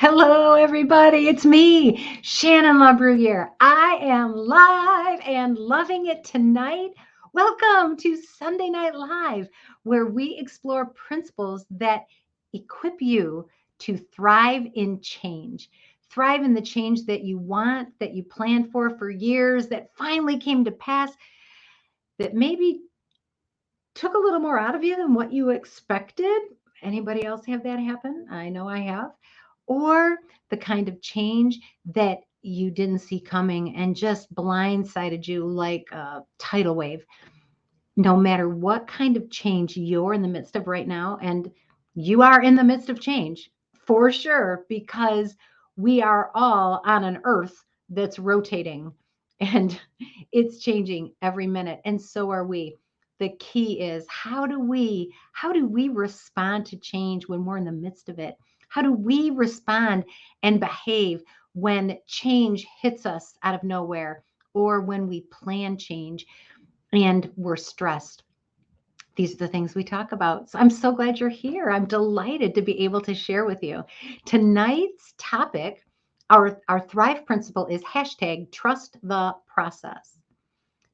Hello, everybody. It's me, Shannon LaBruyere. I am live and loving it tonight. Welcome to Sunday Night Live, where we explore principles that equip you to thrive in change. Thrive in the change that you want, that you planned for years, that finally came to pass, that maybe took a little more out of you than what you expected. Anybody else have that happen? I know I have. Or the kind of change that you didn't see coming and just blindsided you like a tidal wave. No matter what kind of change you're in the midst of right now, and you are in the midst of change for sure, because we are all on an earth that's rotating and it's changing every minute, and so are we. The key is, how do we respond to change when we're in the midst of it? How do we respond and behave when change hits us out of nowhere, or when we plan change and we're stressed? These are the things we talk about. So I'm so glad you're here. I'm delighted to be able to share with you. Tonight's topic, our Thrive principle, is hashtag trust the process.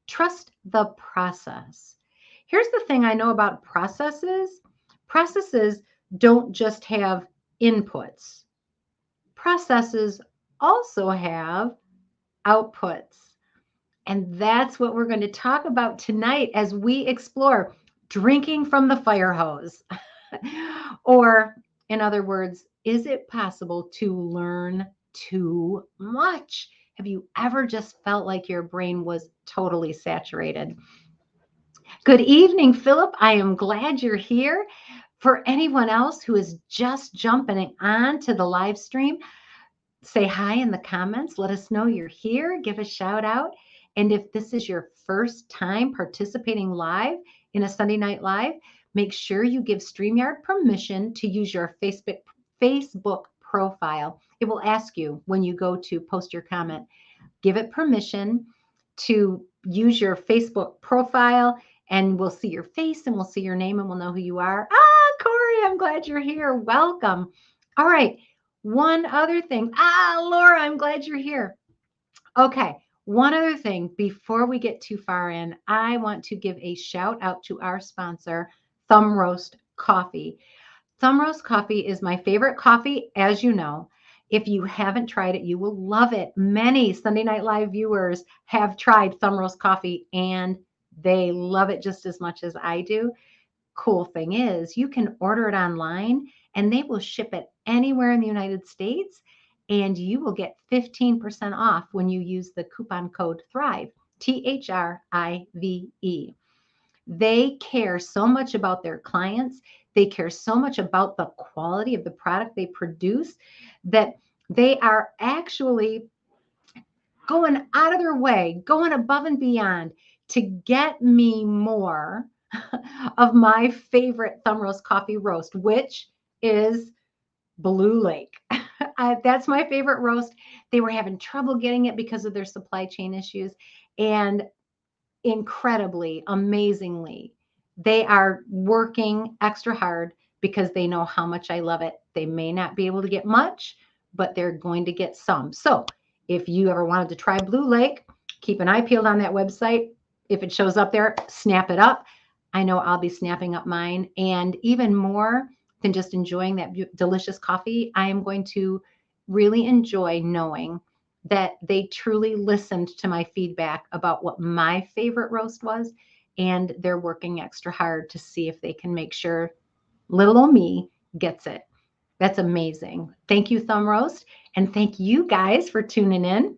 Trust the process. Here's the thing I know about processes. Processes don't just have inputs. Processes also have outputs. And that's what we're going to talk about tonight as we explore drinking from the fire hose. Or, in other words, is it possible to learn too much? Have you ever just felt like your brain was totally saturated? Good evening, Philip. I am glad you're here. For anyone else who is just jumping on to the live stream, say hi in the comments. Let us know you're here. Give a shout out. And if this is your first time participating live in a Sunday Night Live, make sure you give StreamYard permission to use your Facebook profile. It will ask you when you go to post your comment. Give it permission to use your Facebook profile, and we'll see your face and we'll see your name and we'll know who you are. Corey, I'm glad you're here. Welcome. All right. One other thing. Laura, I'm glad you're here. Okay. One other thing before we get too far in, I want to give a shout out to our sponsor, Thumb Roast Coffee. Thumb Roast Coffee is my favorite coffee, as you know. If you haven't tried it, you will love it. Many Sunday Night Live viewers have tried Thumb Roast Coffee and they love it just as much as I do. Cool thing is, you can order it online and they will ship it anywhere in the United States, and you will get 15% off when you use the coupon code THRIVE, THRIVE. They care so much about their clients. They care so much about the quality of the product they produce that they are actually going out of their way, going above and beyond to get me more of my favorite Thumb Roast coffee roast, which is Blue Lake. That's my favorite roast. They were having trouble getting it because of their supply chain issues. And incredibly, amazingly, they are working extra hard because they know how much I love it. They may not be able to get much, but they're going to get some. So if you ever wanted to try Blue Lake, keep an eye peeled on that website. If it shows up there, snap it up. I know I'll be snapping up mine. And even more than just enjoying that delicious coffee, I am going to really enjoy knowing that they truly listened to my feedback about what my favorite roast was, and they're working extra hard to see if they can make sure little old me gets it. That's amazing. Thank you, Thumb Roast, and thank you guys for tuning in.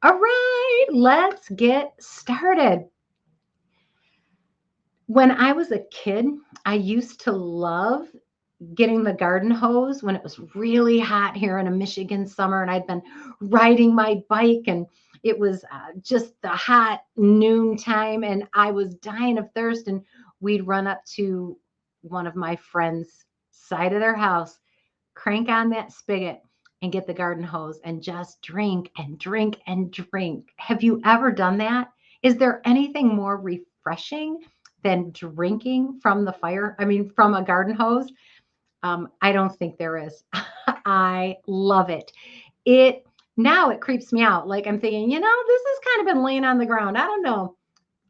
All right, let's get started. When I was a kid, I used to love getting the garden hose when it was really hot here in a Michigan summer, and I'd been riding my bike, and it was just the hot noon time, and I was dying of thirst, and we'd run up to one of my friends' side of their house, crank on that spigot and get the garden hose and just drink and drink and drink. Have you ever done that? Is there anything more refreshing than drinking from the fire? I mean, from a garden hose? I don't think there is. I love it. Now it creeps me out. Like I'm thinking, this has kind of been laying on the ground. I don't know.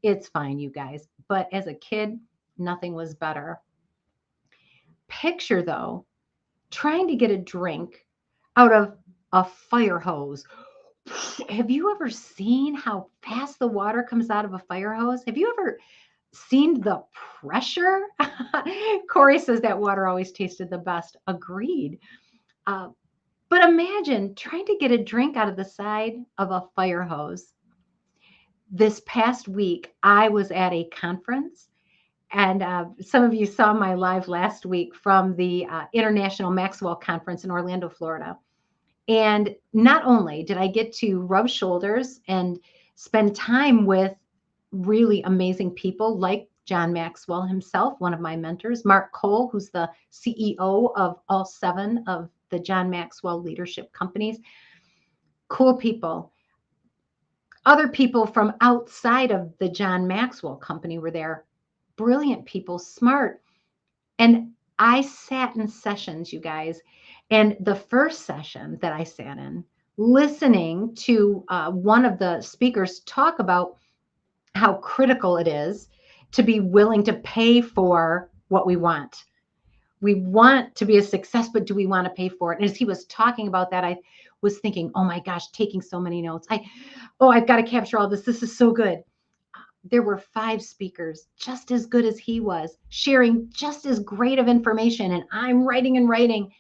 It's fine, you guys. But as a kid, nothing was better. Picture though, trying to get a drink out of a fire hose. Have you ever seen how fast the water comes out of a fire hose? Have you ever seen the pressure? Corey says that water always tasted the best. Agreed. Uh, but imagine trying to get a drink out of the side of a fire hose. This past week, I was at a conference, and some of you saw my live last week from the International Maxwell Conference in Orlando, Florida. And not only did I get to rub shoulders and spend time with really amazing people like John Maxwell himself, one of my mentors, Mark Cole, who's the CEO of all 7 of the John Maxwell leadership companies. Cool people. Other people from outside of the John Maxwell company were there. Brilliant people, smart. And I sat in sessions, you guys. And the first session that I sat in, listening to one of the speakers talk about how critical it is to be willing to pay for what we want. We want to be a success, but do we want to pay for it? And as he was talking about that, I was thinking, oh my gosh, taking so many notes. I've got to capture all this. This is so good. There were 5 speakers just as good as he was, sharing just as great of information. And I'm writing and writing.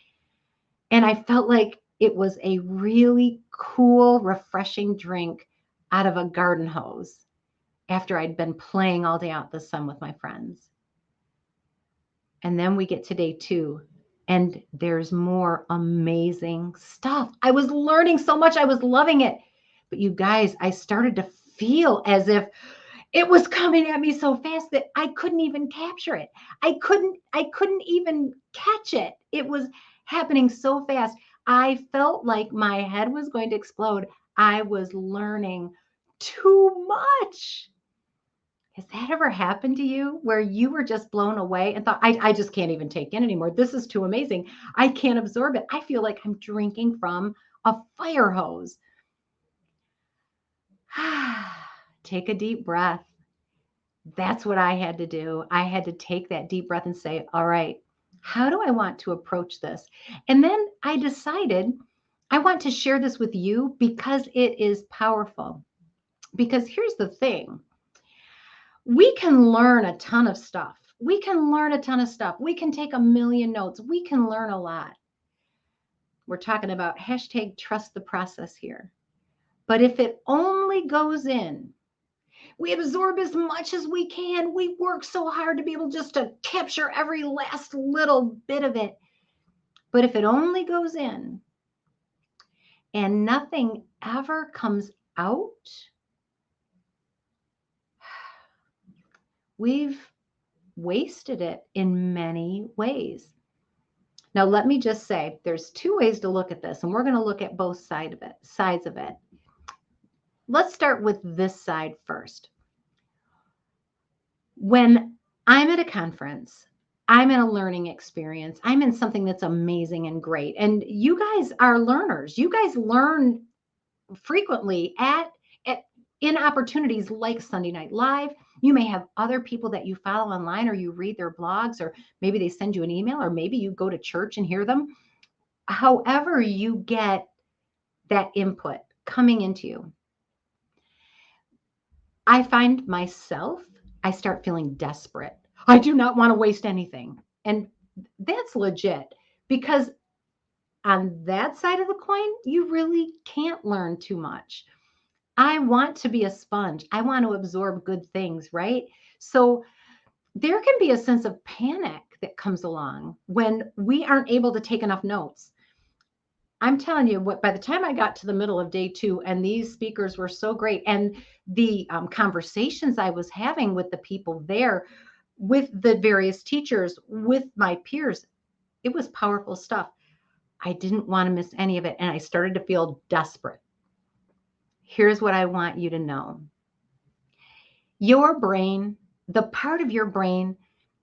And I felt like it was a really cool, refreshing drink out of a garden hose after I'd been playing all day out in the sun with my friends. And then we get to day 2, and there's more amazing stuff. I was learning so much. I was loving it. But you guys, I started to feel as if it was coming at me so fast that I couldn't even capture it. I couldn't even catch it. It was happening so fast. I felt like my head was going to explode. I was learning too much. Has that ever happened to you where you were just blown away and thought, I just can't even take in anymore. This is too amazing. I can't absorb it. I feel like I'm drinking from a fire hose. Take a deep breath. That's what I had to do. I had to take that deep breath and say, all right, how do I want to approach this? And then I decided I want to share this with you because it is powerful. Because here's the thing. We can learn a ton of stuff. We can take a million notes. We can learn a lot. We're talking about hashtag trust the process here. But if it only goes in, we absorb as much as we can. We work so hard to be able just to capture every last little bit of it. But if it only goes in and nothing ever comes out, we've wasted it in many ways. Now, let me just say there's 2 ways to look at this, and we're going to look at both sides of it. Let's start with this side first. When I'm at a conference, I'm in a learning experience. I'm in something that's amazing and great. And you guys are learners. You guys learn frequently in opportunities like Sunday Night Live. You may have other people that you follow online, or you read their blogs, or maybe they send you an email, or maybe you go to church and hear them. However you get that input coming into you. I find myself, I start feeling desperate. I do not want to waste anything. And that's legit, because on that side of the coin, you really can't learn too much. I want to be a sponge. I want to absorb good things, right? So there can be a sense of panic that comes along when we aren't able to take enough notes. I'm telling you what, by the time I got to the middle of day 2, and these speakers were so great, and the conversations I was having with the people there, with the various teachers, with my peers, it was powerful stuff. I didn't want to miss any of it, and I started to feel desperate. Here's what I want you to know. Your brain, the part of your brain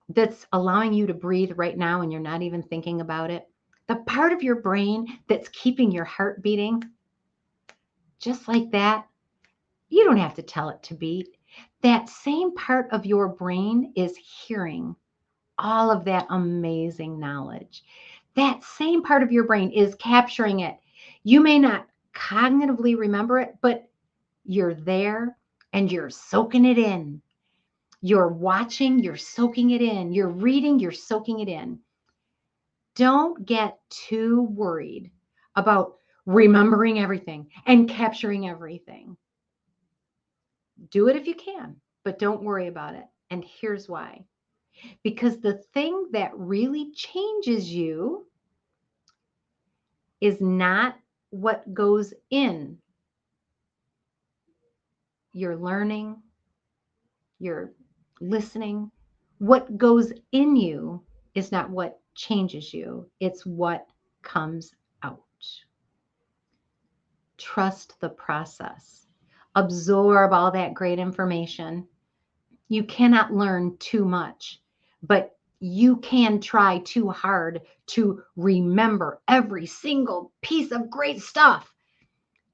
that's allowing you to breathe right now and you're not even thinking about it, the part of your brain that's keeping your heart beating, just like that, you don't have to tell it to beat. That same part of your brain is hearing all of that amazing knowledge. That same part of your brain is capturing it. You may not cognitively remember it, but you're there and you're soaking it in. You're watching, you're soaking it in. You're reading, you're soaking it in. Don't get too worried about remembering everything and capturing everything. Do it if you can, but don't worry about it. And here's why. Because the thing that really changes you is not what goes in. You're learning, you're listening. What goes in you is not what changes you, it's what comes out. Trust the process. Absorb all that great information. You cannot learn too much, but you can try too hard to remember every single piece of great stuff,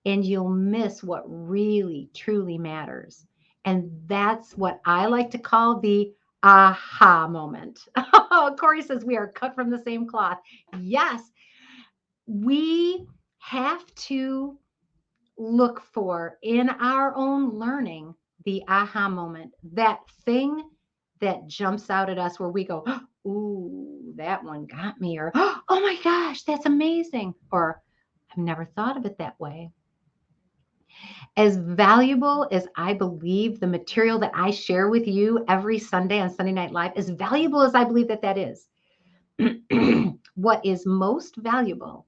and you'll miss what really, truly matters. And that's what I like to call the aha moment. Corey says we are cut from the same cloth. Yes, we have to look for in our own learning the aha moment, that thing that jumps out at us where we go, ooh, that one got me, or oh my gosh, that's amazing, or I've never thought of it that way. As valuable as I believe the material that I share with you every Sunday on Sunday Night Live, as valuable as I believe that that is, what is most valuable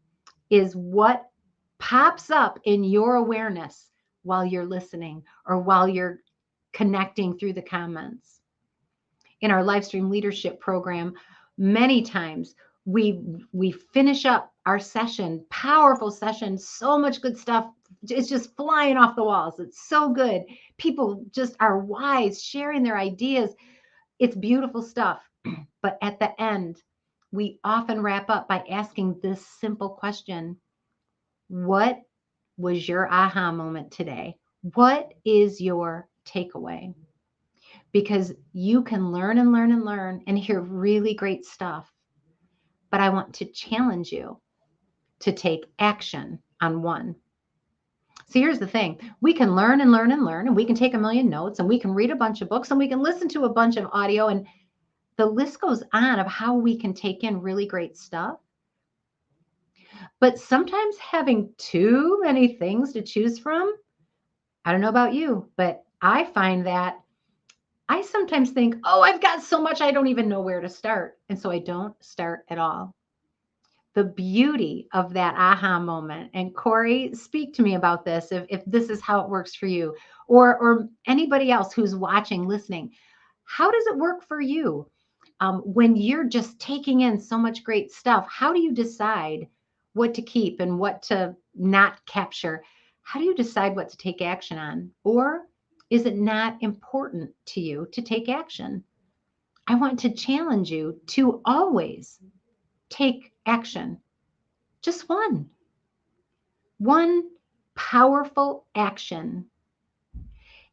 is what pops up in your awareness while you're listening or while you're connecting through the comments. In our live stream leadership program, many times we finish up our session, powerful session, so much good stuff. It's just flying off the walls. It's so good. People just are wise, sharing their ideas. It's beautiful stuff. But at the end, we often wrap up by asking this simple question: what was your aha moment today? What is your takeaway? Because you can learn and learn and learn and hear really great stuff. But I want to challenge you to take action on one. So here's the thing. We can learn and learn and learn, and we can take a million notes, and we can read a bunch of books, and we can listen to a bunch of audio, and the list goes on of how we can take in really great stuff. But sometimes having too many things to choose from, I don't know about you, but I find that I sometimes think, oh, I've got so much, I don't even know where to start. And so I don't start at all. The beauty of that aha moment, and Corey, speak to me about this if this is how it works for you, or anybody else who's watching, listening. How does it work for you? When you're just taking in so much great stuff, how do you decide what to keep and what to not capture? How do you decide what to take action on? Or is it not important to you to take action? I want to challenge you to always take action. Just one. One powerful action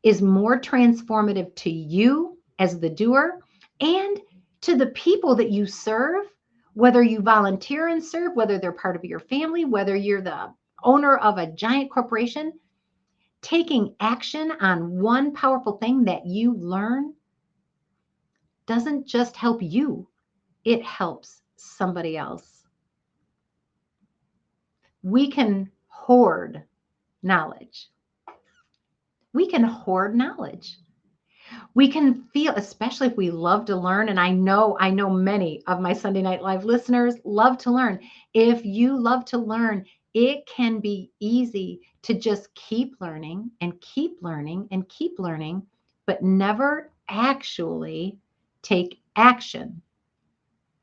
is more transformative to you as the doer and to the people that you serve, whether you volunteer and serve, whether they're part of your family, whether you're the owner of a giant corporation. Taking action on one powerful thing that you learn doesn't just help you, it helps somebody else. We can hoard knowledge. We can hoard knowledge. We can feel, especially if we love to learn, and I know many of my Sunday Night Live listeners love to learn. If you love to learn, it can be easy to just keep learning and keep learning and keep learning, but never actually take action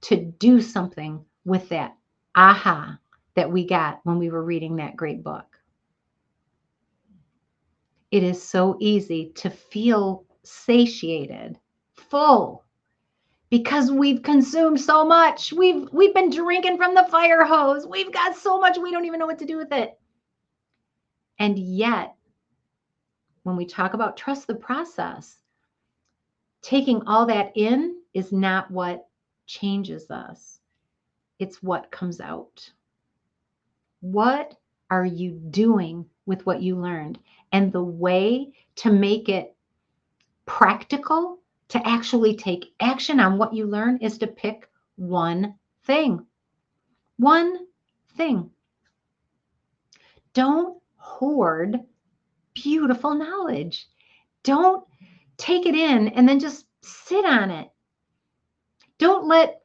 to do something with that aha that we got when we were reading that great book. It is so easy to feel satiated, full, because we've consumed so much. We've been drinking from the fire hose. We've got so much we don't even know what to do with it. And yet, when we talk about trust the process, taking all that in is not what changes us. It's what comes out. What are you doing with what you learned? And the way to make it practical, to actually take action on what you learn, is to pick one thing. One thing. Don't hoard beautiful knowledge. Don't take it in and then just sit on it. Don't let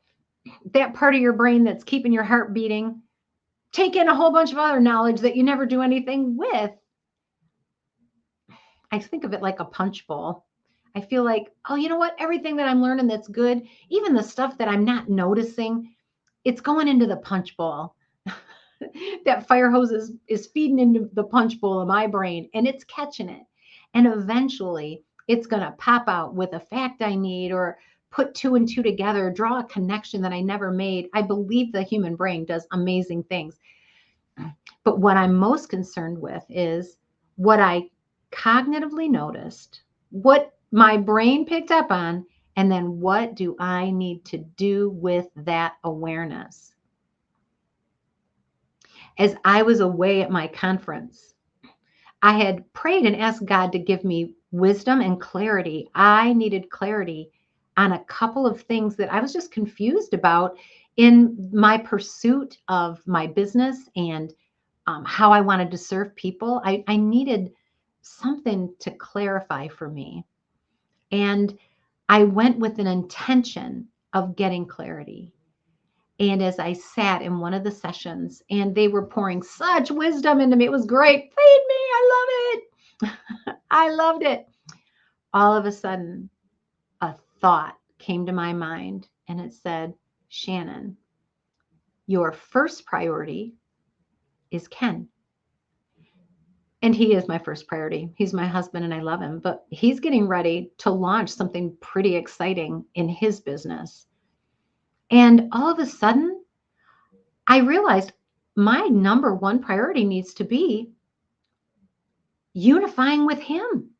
that part of your brain that's keeping your heart beating take in a whole bunch of other knowledge that you never do anything with. I think of it like a punch bowl. I feel like, oh, you know what? Everything that I'm learning that's good, even the stuff that I'm not noticing, it's going into the punch bowl. That fire hose is feeding into the punch bowl of my brain, and it's catching it. And eventually it's going to pop out with a fact I need, or put two and two together, draw a connection that I never made. I believe the human brain does amazing things. But what I'm most concerned with is what I cognitively noticed, what my brain picked up on, and then what do I need to do with that awareness? As I was away at my conference, I had prayed and asked God to give me wisdom and clarity. I needed clarity on a couple of things that I was just confused about in my pursuit of my business and how I wanted to serve people. I needed something to clarify for me. And I went with an intention of getting clarity. And as I sat in one of the sessions, and they were pouring such wisdom into me, it was great. Feed me. I love it. I loved it. All of a sudden, a thought came to my mind, and it said, Shannon, your first priority is Ken. And he is my first priority. He's my husband and I love him, but he's getting ready to launch something pretty exciting in his business. And all of a sudden, I realized my number one priority needs to be unifying with him,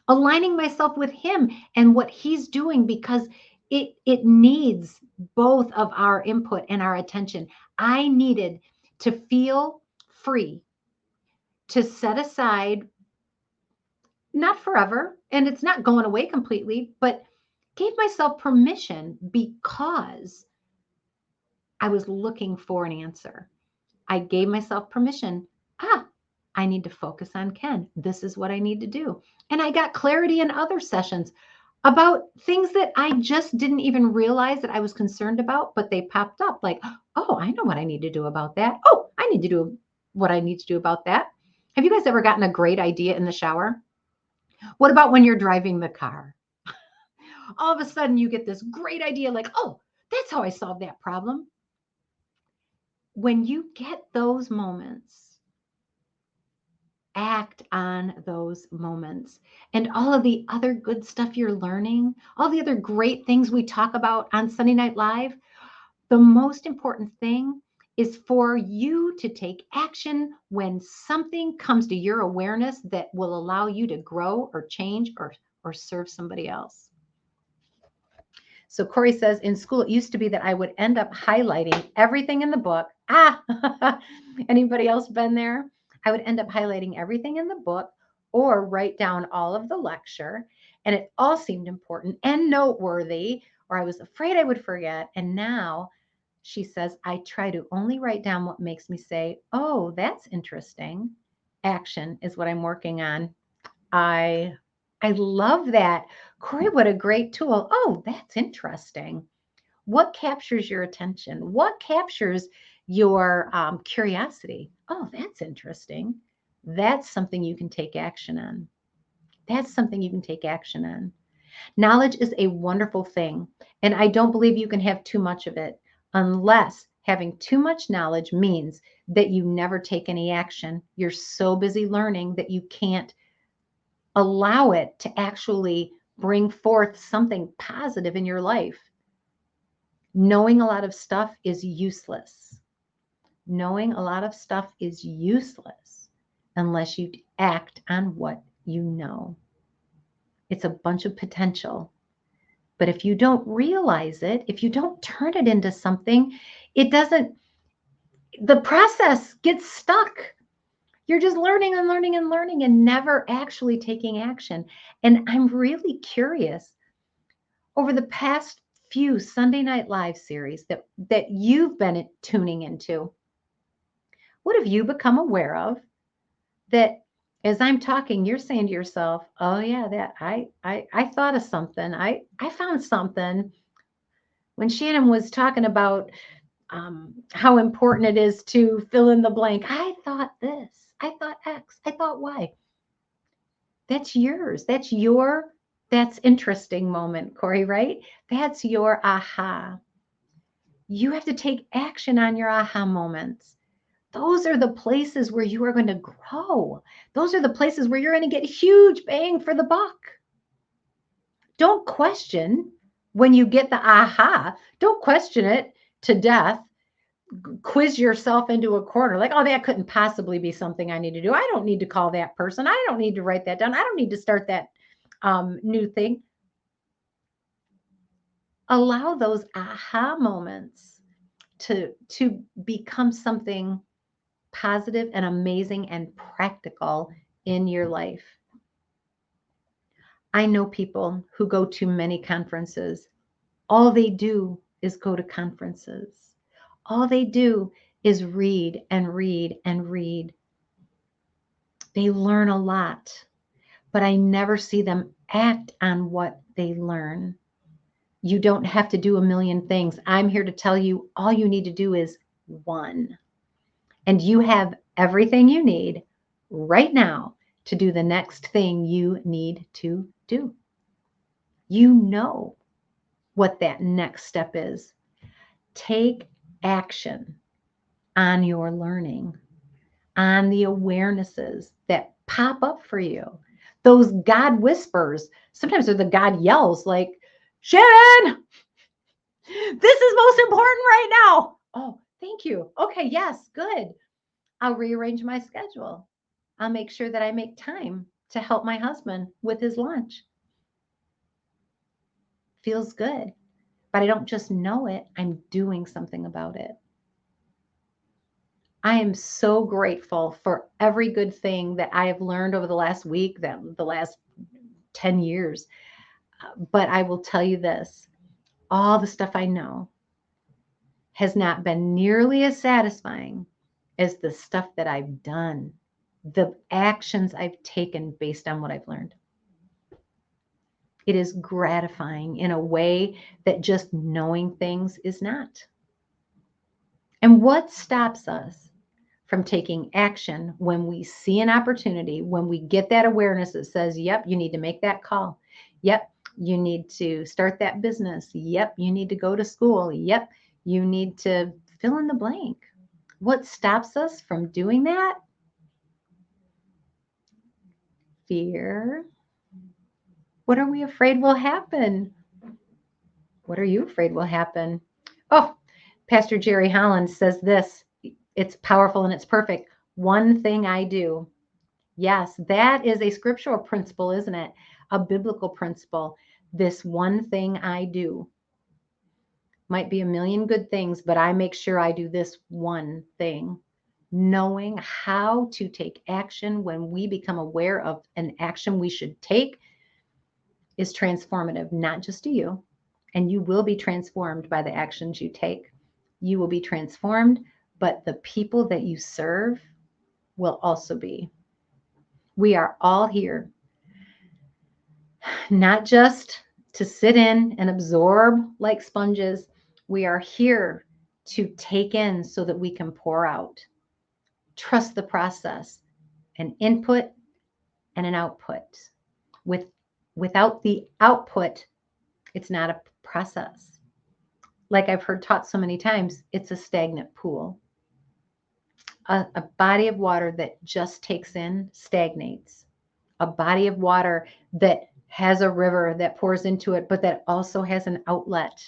aligning myself with him and what he's doing, because it needs both of our input and our attention. I needed to feel free to set aside, not forever, and it's not going away completely, but gave myself permission because I was looking for an answer. I gave myself permission. I need to focus on Ken. This is what I need to do. And I got clarity in other sessions about things that I just didn't even realize that I was concerned about, but they popped up like, oh, I know what I need to do about that. Oh, I need to do what I need to do about that. Have you guys ever gotten a great idea in the shower? What about when you're driving the car? All of a sudden you get this great idea like, oh, that's how I solve that problem. When you get those moments, act on those moments. And all of the other good stuff you're learning, all the other great things we talk about on Sunday Night Live, the most important thing is for you to take action when something comes to your awareness that will allow you to grow or change or serve somebody else. So Corey says, in school, it used to be that I would end up highlighting everything in the book. Anybody else been there? I would end up highlighting everything in the book or write down all of the lecture. And it all seemed important and noteworthy, or I was afraid I would forget. And now she says, I try to only write down what makes me say, oh, that's interesting. Action is what I'm working on. I love that. Corey, what a great tool. Oh, that's interesting. What captures your attention? What captures your curiosity? Oh, that's interesting. That's something you can take action on. That's something you can take action on. Knowledge is a wonderful thing, and I don't believe you can have too much of it, unless having too much knowledge means that you never take any action. You're so busy learning that you can't allow it to actually bring forth something positive in your life. Knowing a lot of stuff is useless. Knowing a lot of stuff is useless unless you act on what you know. It's a bunch of potential. But if you don't realize it, if you don't turn it into something, it doesn't, the process gets stuck. You're just learning and learning and learning and never actually taking action. And I'm really curious, over the past few Sunday Night Live series that you've been tuning into, what have you become aware of that as I'm talking, you're saying to yourself, oh yeah, that I thought of something. I found something when Shannon was talking about how important it is to fill in the blank. I thought this, I thought X, I thought Y. That's yours. That's interesting moment, Corey, right? That's your aha. You have to take action on your aha moments. Those are the places where you are going to grow. Those are the places where you're going to get huge bang for the buck. Don't question when you get the aha. Don't question it to death. Quiz yourself into a corner like, oh, that couldn't possibly be something I need to do. I don't need to call that person. I don't need to write that down. I don't need to start that new thing. Allow those aha moments to become something positive and amazing and practical in your life. I know people who go to many conferences. All they do is go to conferences. All they do is read and read and read. They learn a lot, but I never see them act on what they learn. You don't have to do a million things. I'm here to tell you all you need to do is one. And you have everything you need right now to do the next thing you need to do. You know what that next step is. Take action on your learning, on the awarenesses that pop up for you. Those God whispers, sometimes they're the God yells like, Shannon, this is most important right now. Oh, thank you. Okay, yes, good. I'll rearrange my schedule. I'll make sure that I make time to help my husband with his lunch. Feels good, but I don't just know it, I'm doing something about it. I am so grateful for every good thing that I have learned over the last week, the last 10 years. But I will tell you this, all the stuff I know has not been nearly as satisfying as the stuff that I've done, the actions I've taken based on what I've learned. It is gratifying in a way that just knowing things is not. And what stops us from taking action when we see an opportunity, when we get that awareness that says, yep, you need to make that call. Yep, you need to start that business. Yep, you need to go to school. Yep, you need to fill in the blank. What stops us from doing that? Fear. What are we afraid will happen? What are you afraid will happen? Oh, Pastor Jerry Holland says this. It's powerful and it's perfect. One thing I do. Yes, that is a scriptural principle, isn't it? A biblical principle. This one thing I do. Might be a million good things, but I make sure I do this one thing. Knowing how to take action when we become aware of an action we should take is transformative, not just to you. And you will be transformed by the actions you take. You will be transformed, but the people that you serve will also be. We are all here, not just to sit in and absorb like sponges. We are here to take in so that we can pour out. Trust the process, an input and an output. Without the output, it's not a process. Like I've heard taught so many times, it's a stagnant pool. A body of water that just takes in stagnates. A body of water that has a river that pours into it, but that also has an outlet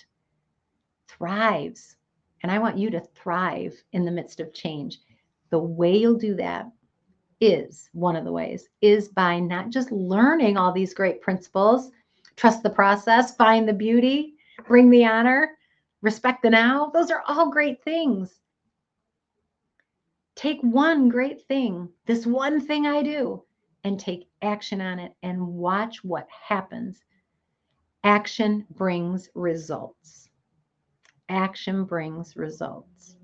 thrives. And I want you to thrive in the midst of change. The way you'll do that is one of the ways is by not just learning all these great principles, trust the process, find the beauty, bring the honor, respect the now. Those are all great things. Take one great thing, this one thing I do, and take action on it and watch what happens. Action brings results. Action brings results.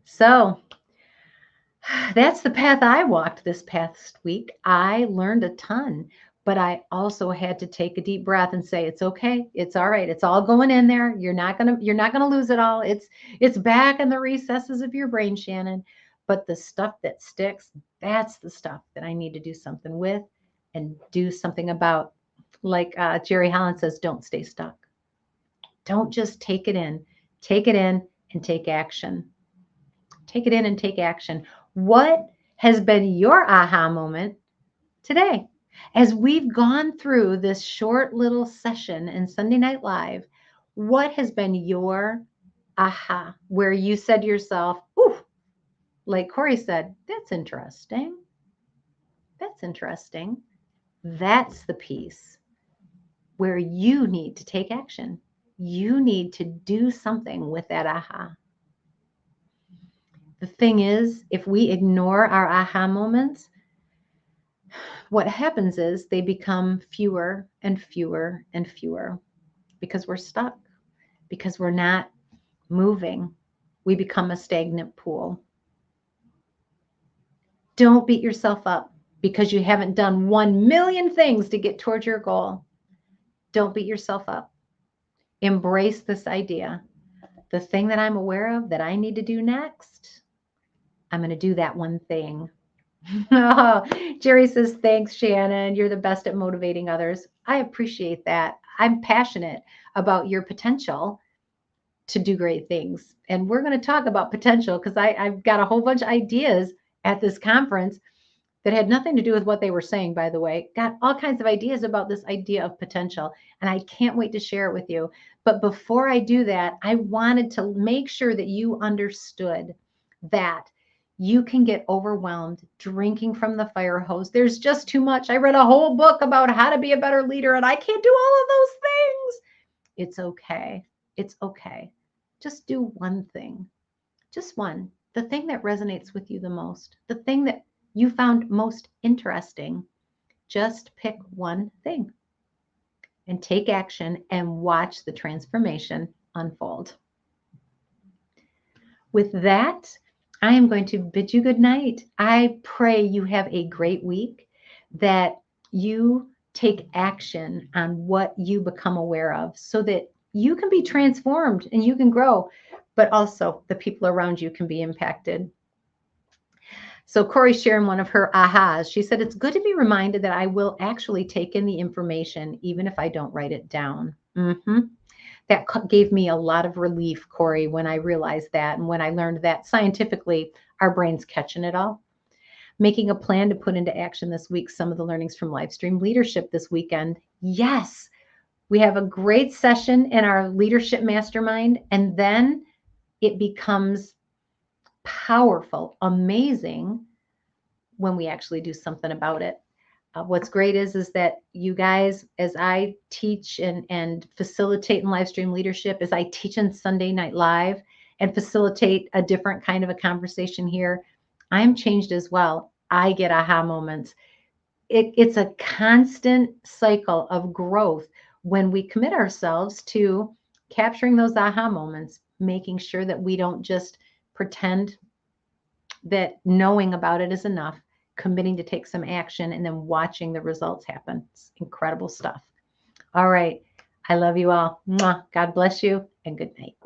So that's the path I walked this past week. I learned a ton, but I also had to take a deep breath and say, it's okay. It's all right. It's all going in there. You're not going to lose it all. It's back in the recesses of your brain, Shannon. But the stuff that sticks, that's the stuff that I need to do something with and do something about. Like Jerry Holland says, don't stay stuck. Don't just take it in and take action. Take it in and take action. What has been your aha moment today? As we've gone through this short little session in Sunday Night Live, what has been your aha where you said to yourself, ooh, like Corey said, that's interesting. That's interesting. That's the piece where you need to take action. You need to do something with that aha. The thing is, if we ignore our aha moments, what happens is they become fewer and fewer and fewer because we're stuck, because we're not moving. We become a stagnant pool. Don't beat yourself up because you haven't done 1 million things to get towards your goal. Don't beat yourself up. Embrace this idea. The thing that I'm aware of that I need to do next, I'm going to do that one thing. Oh, Jerry says, thanks, Shannon. You're the best at motivating others. I appreciate that. I'm passionate about your potential to do great things. And we're going to talk about potential because I've got a whole bunch of ideas at this conference that had nothing to do with what they were saying, by the way. Got all kinds of ideas about this idea of potential. And I can't wait to share it with you. But before I do that, I wanted to make sure that you understood that you can get overwhelmed drinking from the fire hose. There's just too much. I read a whole book about how to be a better leader, and I can't do all of those things. It's okay. It's okay. Just do one thing. Just one. The thing that resonates with you the most. The thing that you found most interesting. Just pick one thing and take action and watch the transformation unfold. With that, I am going to bid you good night. I pray you have a great week, that you take action on what you become aware of so that you can be transformed and you can grow, but also the people around you can be impacted. So Corey's sharing one of her ahas. She said, it's good to be reminded that I will actually take in the information, even if I don't write it down. That gave me a lot of relief, Corey, when I realized that and when I learned that scientifically, our brain's catching it all. Making a plan to put into action this week some of the learnings from Livestream Leadership this weekend. Yes, we have a great session in our Leadership Mastermind, and then it becomes powerful, amazing when we actually do something about it. What's great is that you guys, as I teach and facilitate in Livestream Leadership, as I teach on Sunday Night Live and facilitate a different kind of a conversation here, I'm changed as well. I get aha moments. It's a constant cycle of growth when we commit ourselves to capturing those aha moments, making sure that we don't just pretend that knowing about it is enough, committing to take some action, and then watching the results happen. It's incredible stuff. All right. I love you all. Mwah. God bless you and good night.